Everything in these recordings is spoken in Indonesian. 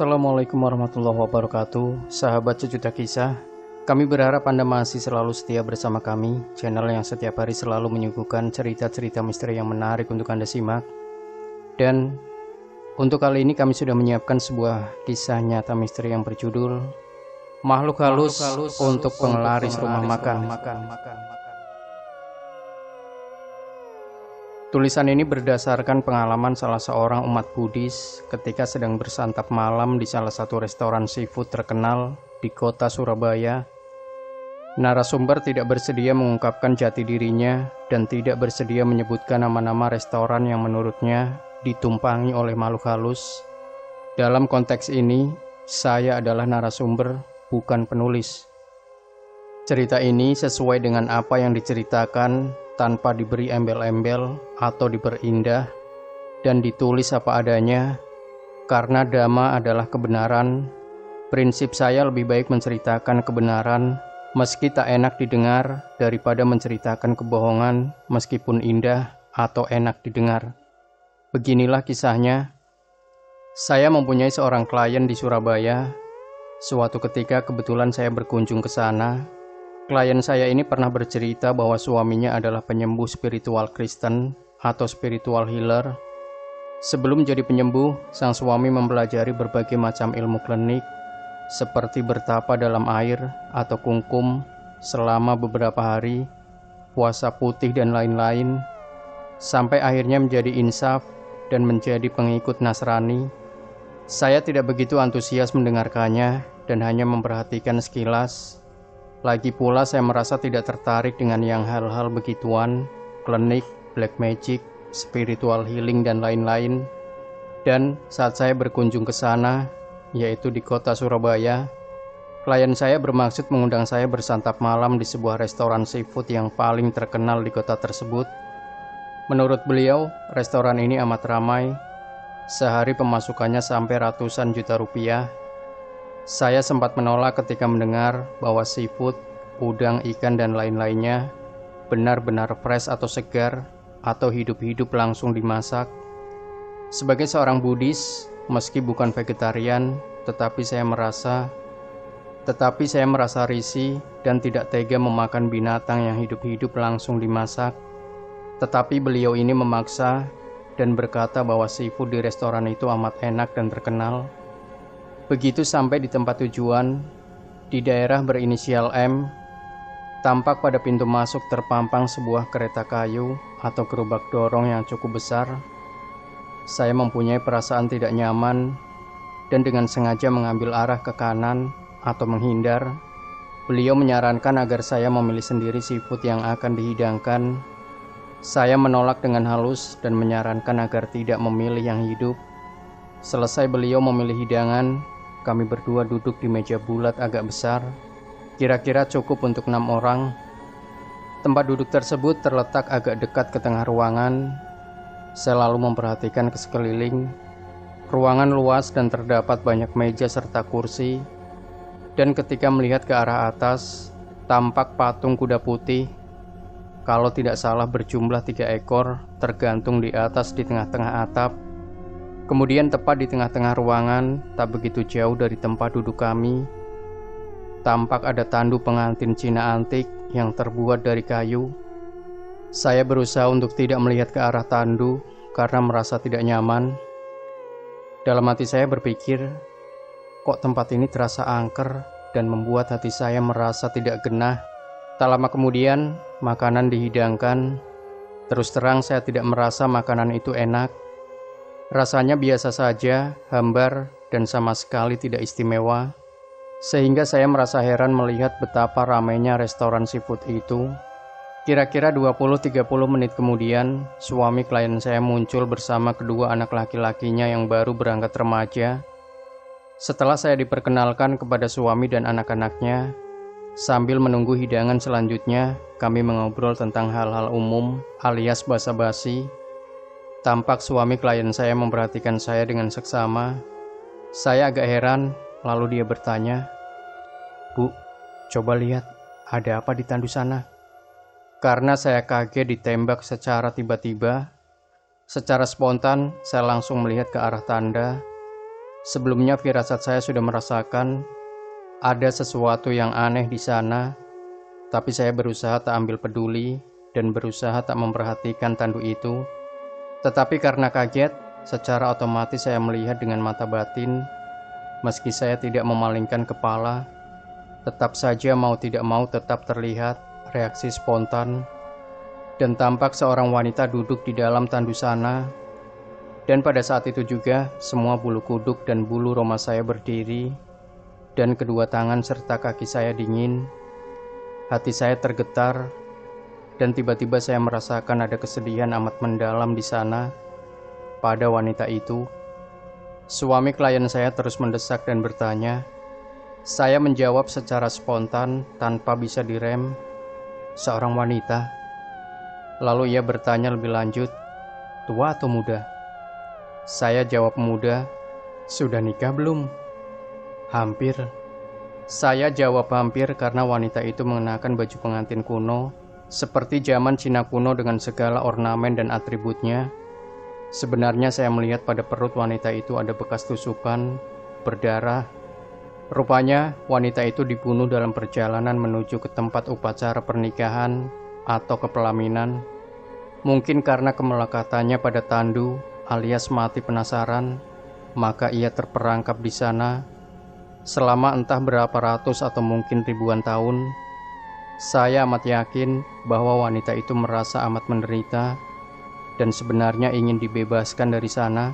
Assalamualaikum warahmatullahi wabarakatuh. Sahabat Sejuta Kisah, kami berharap Anda masih selalu setia bersama kami, channel yang setiap hari selalu menyuguhkan cerita-cerita misteri yang menarik untuk Anda simak. Dan untuk kali ini kami sudah menyiapkan sebuah kisah nyata misteri yang berjudul Makhluk Halus untuk Penglaris Rumah Makan. Tulisan ini berdasarkan pengalaman salah seorang umat Buddhis ketika sedang bersantap malam di salah satu restoran seafood terkenal di kota Surabaya. Narasumber tidak bersedia mengungkapkan jati dirinya dan tidak bersedia menyebutkan nama-nama restoran yang menurutnya ditumpangi oleh makhluk halus. Dalam konteks ini, saya adalah narasumber, bukan penulis. Cerita ini sesuai dengan apa yang diceritakan tanpa diberi embel-embel atau diperindah, dan ditulis apa adanya. Karena dhamma adalah kebenaran, prinsip saya lebih baik menceritakan kebenaran meski tak enak didengar daripada menceritakan kebohongan meskipun indah atau enak didengar. Beginilah kisahnya. Saya mempunyai seorang klien di Surabaya. Suatu ketika kebetulan saya berkunjung ke sana. Klien saya ini pernah bercerita bahwa suaminya adalah penyembuh spiritual Kristen atau spiritual healer. Sebelum jadi penyembuh, sang suami mempelajari berbagai macam ilmu klinik, seperti bertapa dalam air atau kungkum selama beberapa hari, puasa putih dan lain-lain, sampai akhirnya menjadi insaf dan menjadi pengikut Nasrani. Saya tidak begitu antusias mendengarkannya dan hanya memperhatikan sekilas. Lagi pula saya merasa tidak tertarik dengan yang hal-hal begituan, klinik, black magic, spiritual healing dan lain-lain. Dan saat saya berkunjung ke sana, yaitu di kota Surabaya, klien saya bermaksud mengundang saya bersantap malam di sebuah restoran seafood yang paling terkenal di kota tersebut. Menurut beliau, restoran ini amat ramai. Sehari pemasukannya sampai ratusan juta rupiah. Saya sempat menolak ketika mendengar bahwa seafood, udang, ikan, dan lain-lainnya benar-benar fresh atau segar atau hidup-hidup langsung dimasak. Sebagai seorang Buddhis, meski bukan vegetarian, tetapi saya merasa risih dan tidak tega memakan binatang yang hidup-hidup langsung dimasak. Tetapi beliau ini memaksa dan berkata bahwa seafood di restoran itu amat enak dan terkenal. Begitu sampai di tempat tujuan, di daerah berinisial M, tampak pada pintu masuk terpampang sebuah kereta kayu atau gerobak dorong yang cukup besar. Saya mempunyai perasaan tidak nyaman dan dengan sengaja mengambil arah ke kanan atau menghindar. Beliau menyarankan agar saya memilih sendiri seafood yang akan dihidangkan. Saya menolak dengan halus dan menyarankan agar tidak memilih yang hidup. Selesai beliau memilih hidangan, kami berdua duduk di meja bulat agak besar, kira-kira cukup untuk 6 orang. Tempat duduk tersebut terletak agak dekat ke tengah ruangan. Saya lalu memperhatikan ke sekeliling. Ruangan luas dan terdapat banyak meja serta kursi. Dan ketika melihat ke arah atas, tampak patung kuda putih. Kalau tidak salah berjumlah 3 ekor, tergantung di atas di tengah-tengah atap. Kemudian tepat di tengah-tengah ruangan, tak begitu jauh dari tempat duduk kami, tampak ada tandu pengantin Cina antik yang terbuat dari kayu. Saya berusaha untuk tidak melihat ke arah tandu karena merasa tidak nyaman. Dalam hati saya berpikir, kok tempat ini terasa angker dan membuat hati saya merasa tidak genah. Tak lama kemudian, makanan dihidangkan. Terus terang saya tidak merasa makanan itu enak. Rasanya biasa saja, hambar, dan sama sekali tidak istimewa. Sehingga saya merasa heran melihat betapa ramainya restoran seafood itu. Kira-kira 20-30 menit kemudian, suami klien saya muncul bersama kedua anak laki-lakinya yang baru berangkat remaja. Setelah saya diperkenalkan kepada suami dan anak-anaknya, sambil menunggu hidangan selanjutnya, kami mengobrol tentang hal-hal umum alias basa-basi. Tampak suami klien saya memperhatikan saya dengan seksama. Saya agak heran, lalu dia bertanya, "Bu, coba lihat, ada apa di tandu sana?" Karena saya kaget ditembak secara tiba-tiba, secara spontan saya langsung melihat ke arah tanda. Sebelumnya firasat saya sudah merasakan ada sesuatu yang aneh di sana, tapi saya berusaha tak ambil peduli dan berusaha tak memperhatikan tanduk itu. Tetapi karena kaget, secara otomatis saya melihat dengan mata batin. Meski saya tidak memalingkan kepala, tetap saja mau tidak mau tetap terlihat reaksi spontan. Dan tampak seorang wanita duduk di dalam tandu sana. Dan pada saat itu juga semua bulu kuduk dan bulu roma saya berdiri, dan kedua tangan serta kaki saya dingin. Hati saya tergetar, dan tiba-tiba saya merasakan ada kesedihan amat mendalam di sana pada wanita itu. Suami klien saya terus mendesak dan bertanya. Saya menjawab secara spontan tanpa bisa direm, "Seorang wanita." Lalu ia bertanya lebih lanjut, "Tua atau muda?" Saya jawab muda. "Sudah nikah belum?" "Hampir." Saya jawab hampir karena wanita itu mengenakan baju pengantin kuno, seperti zaman Cina kuno dengan segala ornamen dan atributnya. Sebenarnya saya melihat pada perut wanita itu ada bekas tusukan, berdarah. Rupanya wanita itu dibunuh dalam perjalanan menuju ke tempat upacara pernikahan atau kepelaminan. Mungkin karena kemelekatannya pada tandu alias mati penasaran, maka ia terperangkap di sana selama entah berapa ratus atau mungkin ribuan tahun. Saya amat yakin bahwa wanita itu merasa amat menderita dan sebenarnya ingin dibebaskan dari sana.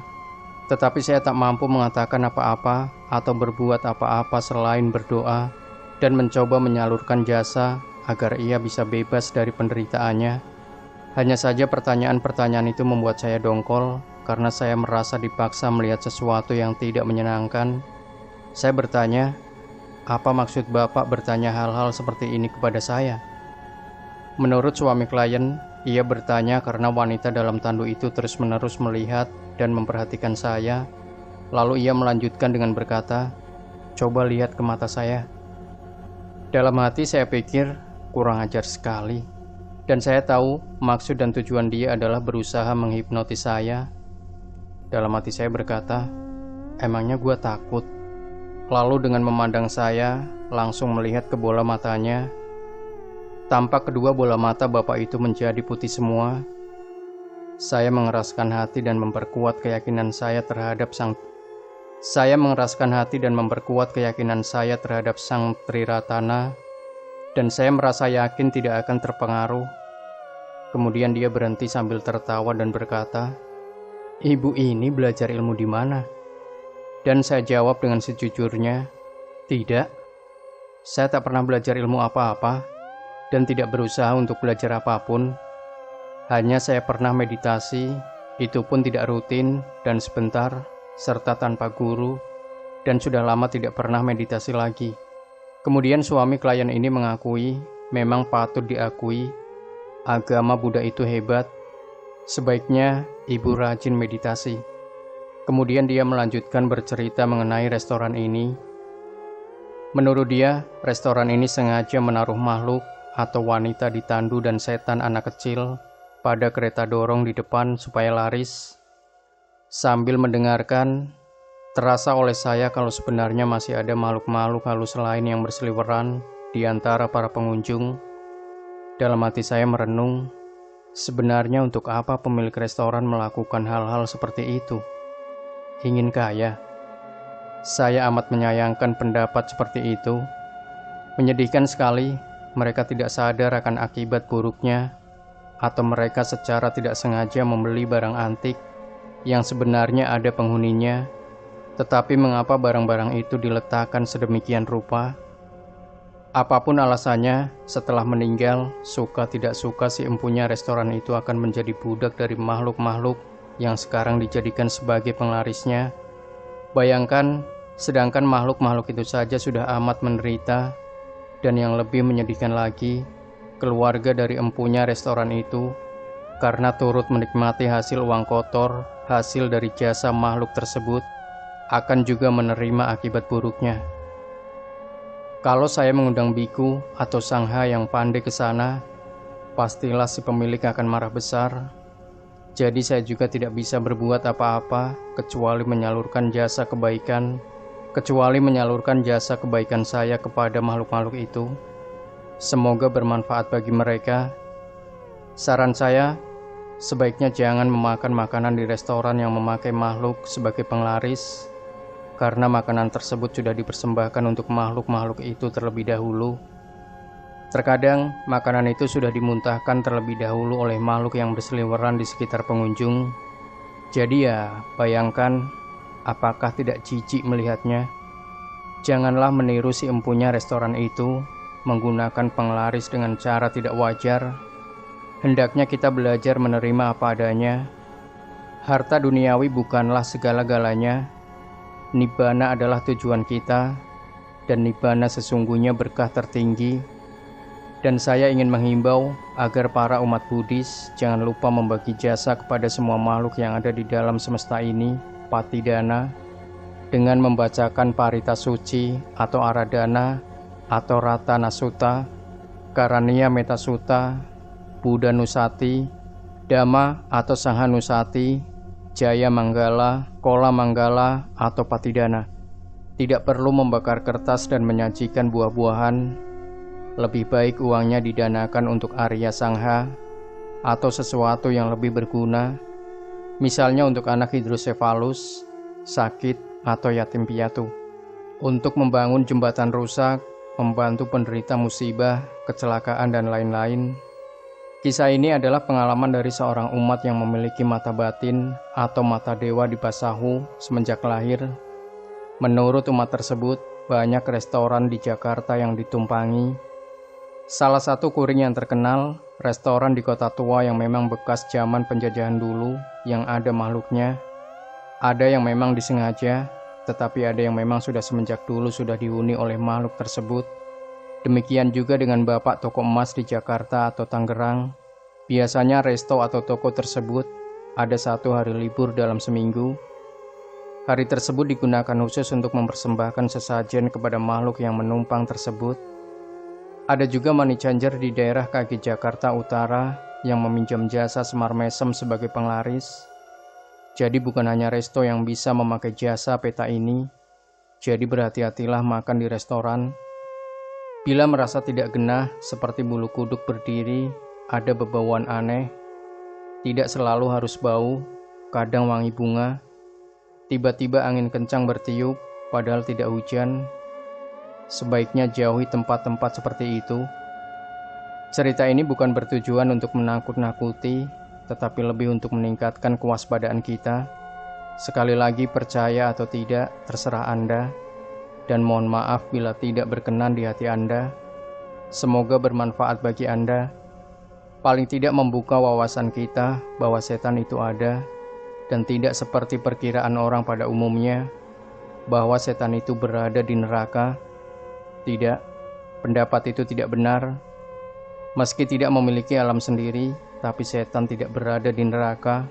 Tetapi saya tak mampu mengatakan apa-apa atau berbuat apa-apa selain berdoa dan mencoba menyalurkan jasa agar ia bisa bebas dari penderitaannya. Hanya saja pertanyaan-pertanyaan itu membuat saya dongkol karena saya merasa dipaksa melihat sesuatu yang tidak menyenangkan. Saya bertanya, "Apa maksud Bapak bertanya hal-hal seperti ini kepada saya?" Menurut suami klien, ia bertanya karena wanita dalam tandu itu terus-menerus melihat dan memperhatikan saya. Lalu ia melanjutkan dengan berkata, "Coba lihat ke mata saya." Dalam hati saya pikir, kurang ajar sekali. Dan saya tahu maksud dan tujuan dia adalah berusaha menghipnotis saya. Dalam hati saya berkata, emangnya gue takut? Lalu dengan memandang saya, langsung melihat ke bola matanya. Tampak kedua bola mata bapak itu menjadi putih semua. Saya mengeraskan hati dan memperkuat keyakinan saya terhadap sang Triratana, dan saya merasa yakin tidak akan terpengaruh. Kemudian dia berhenti sambil tertawa dan berkata, "Ibu ini belajar ilmu di mana?" Dan saya jawab dengan sejujurnya, "Tidak, saya tak pernah belajar ilmu apa-apa dan tidak berusaha untuk belajar apapun. Hanya saya pernah meditasi, itu pun tidak rutin dan sebentar, serta tanpa guru, dan sudah lama tidak pernah meditasi lagi." Kemudian suami klien ini mengakui, memang patut diakui, agama Buddha itu hebat. Sebaiknya ibu rajin meditasi. Kemudian dia melanjutkan bercerita mengenai restoran ini. Menurut dia, restoran ini sengaja menaruh makhluk atau wanita di tandu dan setan anak kecil pada kereta dorong di depan supaya laris. Sambil mendengarkan, terasa oleh saya kalau sebenarnya masih ada makhluk-makhluk halus lain yang berseliweran di antara para pengunjung. Dalam hati saya merenung, sebenarnya untuk apa pemilik restoran melakukan hal-hal seperti itu? Ingin kaya? Saya amat menyayangkan pendapat seperti itu. Menyedihkan sekali, mereka tidak sadar akan akibat buruknya, atau mereka secara tidak sengaja membeli barang antik yang sebenarnya ada penghuninya. Tetapi mengapa barang-barang itu diletakkan sedemikian rupa? Apapun alasannya, setelah meninggal, suka tidak suka si empunya restoran itu akan menjadi budak dari makhluk-makhluk yang sekarang dijadikan sebagai penglarisnya. Bayangkan, sedangkan makhluk-makhluk itu saja sudah amat menderita, dan yang lebih menyedihkan lagi, keluarga dari empunya restoran itu, karena turut menikmati hasil uang kotor, hasil dari jasa makhluk tersebut, akan juga menerima akibat buruknya. Kalau saya mengundang biku atau sangha yang pandai ke sana, pastilah si pemilik akan marah besar. Jadi saya juga tidak bisa berbuat apa-apa kecuali menyalurkan jasa kebaikan saya kepada makhluk-makhluk itu. Semoga bermanfaat bagi mereka. Saran saya, sebaiknya jangan memakan makanan di restoran yang memakai makhluk sebagai penglaris, karena makanan tersebut sudah dipersembahkan untuk makhluk-makhluk itu terlebih dahulu. Terkadang, makanan itu sudah dimuntahkan terlebih dahulu oleh makhluk yang berseliweran di sekitar pengunjung. Jadi ya, bayangkan, apakah tidak jijik melihatnya? Janganlah meniru si empunya restoran itu, menggunakan penglaris dengan cara tidak wajar. Hendaknya kita belajar menerima apa adanya. Harta duniawi bukanlah segala-galanya. Nibbana adalah tujuan kita, dan nibbana sesungguhnya berkah tertinggi. Dan saya ingin menghimbau agar para umat Buddhis jangan lupa membagi jasa kepada semua makhluk yang ada di dalam semesta ini, Patidana, dengan membacakan Parita Suci atau Aradana atau Ratana Sutta, Karaniya Metta Sutta, Buddha Nusati, Dhamma atau Sangha Nusati, Jaya Manggala, Kola Manggala atau Patidana. Tidak perlu membakar kertas dan menyajikan buah-buahan. Lebih baik uangnya didanakan untuk Arya Sangha atau sesuatu yang lebih berguna, misalnya untuk anak hidrosefalus, sakit, atau yatim piatu, untuk membangun jembatan rusak, membantu penderita musibah, kecelakaan, dan lain-lain. Kisah ini adalah pengalaman dari seorang umat yang memiliki mata batin atau mata dewa di Pasahu semenjak lahir. Menurut umat tersebut, banyak restoran di Jakarta yang ditumpangi. Salah satu kuring yang terkenal, restoran di kota tua yang memang bekas zaman penjajahan dulu, yang ada makhluknya. Ada yang memang disengaja, tetapi ada yang memang sudah semenjak dulu sudah dihuni oleh makhluk tersebut. Demikian juga dengan bapak toko emas di Jakarta atau Tangerang. Biasanya resto atau toko tersebut ada 1 hari libur dalam seminggu. Hari tersebut digunakan khusus untuk mempersembahkan sesajen kepada makhluk yang menumpang tersebut. Ada juga money changer di daerah kaki Jakarta Utara yang meminjam jasa Semar Mesem sebagai penglaris. Jadi bukan hanya resto yang bisa memakai jasa peta ini. Jadi berhati-hatilah makan di restoran. Bila merasa tidak genah seperti bulu kuduk berdiri, ada bebauan aneh. Tidak selalu harus bau, kadang wangi bunga. Tiba-tiba angin kencang bertiup, padahal tidak hujan. Sebaiknya jauhi tempat-tempat seperti itu. Cerita ini bukan bertujuan untuk menakut-nakuti, tetapi lebih untuk meningkatkan kewaspadaan kita. Sekali lagi, percaya atau tidak, terserah Anda. Dan mohon maaf bila tidak berkenan di hati Anda. Semoga bermanfaat bagi Anda. Paling tidak membuka wawasan kita bahwa setan itu ada, dan tidak seperti perkiraan orang pada umumnya, bahwa setan itu berada di neraka. Tidak, pendapat itu tidak benar. Meski tidak memiliki alam sendiri, tapi setan tidak berada di neraka.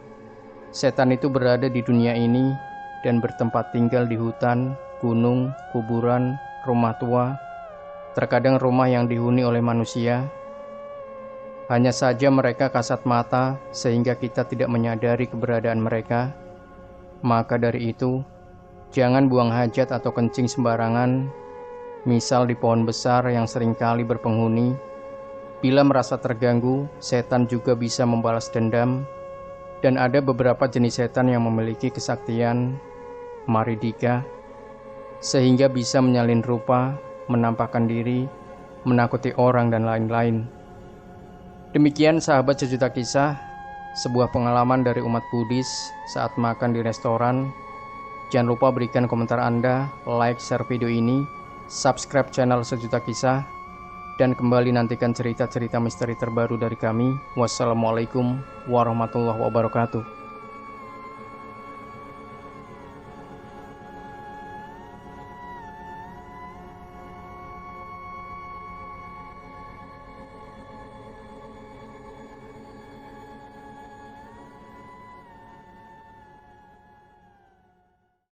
Setan itu berada di dunia ini dan bertempat tinggal di hutan, gunung, kuburan, rumah tua, terkadang rumah yang dihuni oleh manusia. Hanya saja mereka kasat mata sehingga kita tidak menyadari keberadaan mereka. Maka dari itu, jangan buang hajat atau kencing sembarangan. Misal di pohon besar yang seringkali berpenghuni. Bila merasa terganggu, setan juga bisa membalas dendam. Dan ada beberapa jenis setan yang memiliki kesaktian maridika, sehingga bisa menyalin rupa, menampakkan diri, menakuti orang, dan lain-lain. Demikian sahabat sejuta kisah, sebuah pengalaman dari umat Buddhis saat makan di restoran. Jangan lupa berikan komentar Anda, like, share video ini, subscribe channel Sejuta Kisah, dan kembali nantikan cerita-cerita misteri terbaru dari kami. Wassalamualaikum warahmatullahi wabarakatuh.